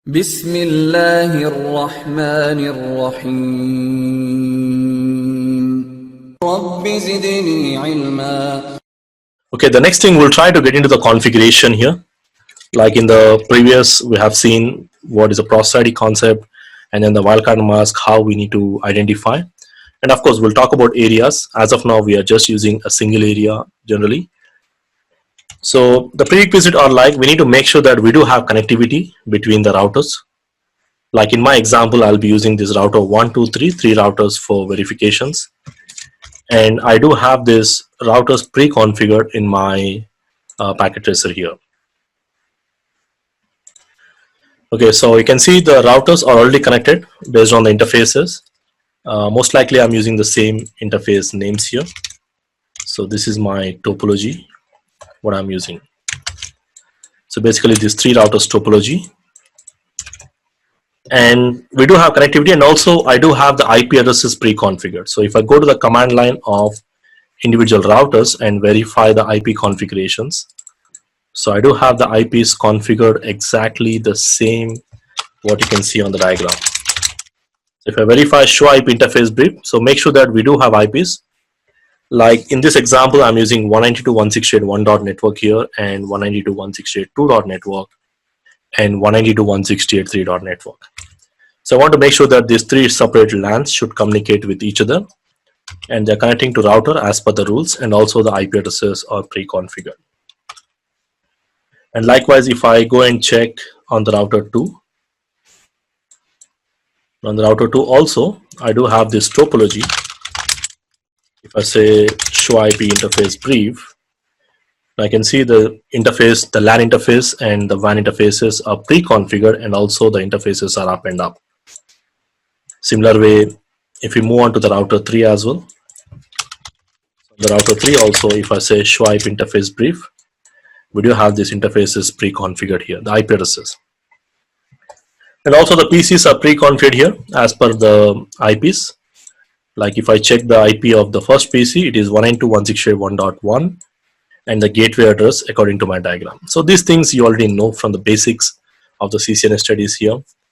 بسم الله الرحمن الرحيم رب زدني علما. Okay, the next thing we'll try to get into the configuration here. Like in the previous, we have seen what is a process ID concept and then the wildcard mask, how we need to identify. And of course, we'll talk about areas. As of now, we are just using a single area generally. So the prerequisite are like we need to make sure that we do have connectivity between the routers. Like in my example, I'll be using this router 1, 2, 3, 3 routers for verifications. And I do have this routers pre-configured in my packet tracer here. Okay, so you can see the routers are already connected based on the interfaces. Most likely I'm using the same interface names here. So this is my topology, what I'm using. So basically this 3 routers topology. And we do have connectivity, and also I do have the IP addresses pre-configured. So if I go to the command line of individual routers and verify the IP configurations, so I do have the IPs configured exactly the same what you can see on the diagram. So if I verify show IP interface brief, so make sure that we do have IPs. Like in this example, I'm using 192.168.1.network here, and 192.168.2.network, and 192.168.3.network. So I want to make sure that these 3 separate LANs should communicate with each other, and they're connecting to router as per the rules, and also the IP addresses are pre-configured. And likewise, if I go and check on the router 2, on the router 2 also, I do have this topology. If I say show IP interface brief, I can see the interface, the LAN interface and the WAN interfaces are pre-configured, and also the interfaces are up and up. Similar way, if we move on to the router 3 as well, the router 3 also, if I say show IP interface brief, we do have these interfaces pre-configured here, the IP addresses. And also the PCs are pre-configured here as per the IPs. Like if I check the IP of the first PC, it is 192.168.1.1, and the gateway address according to my diagram. So these things you already know from the basics of the CCNA studies here.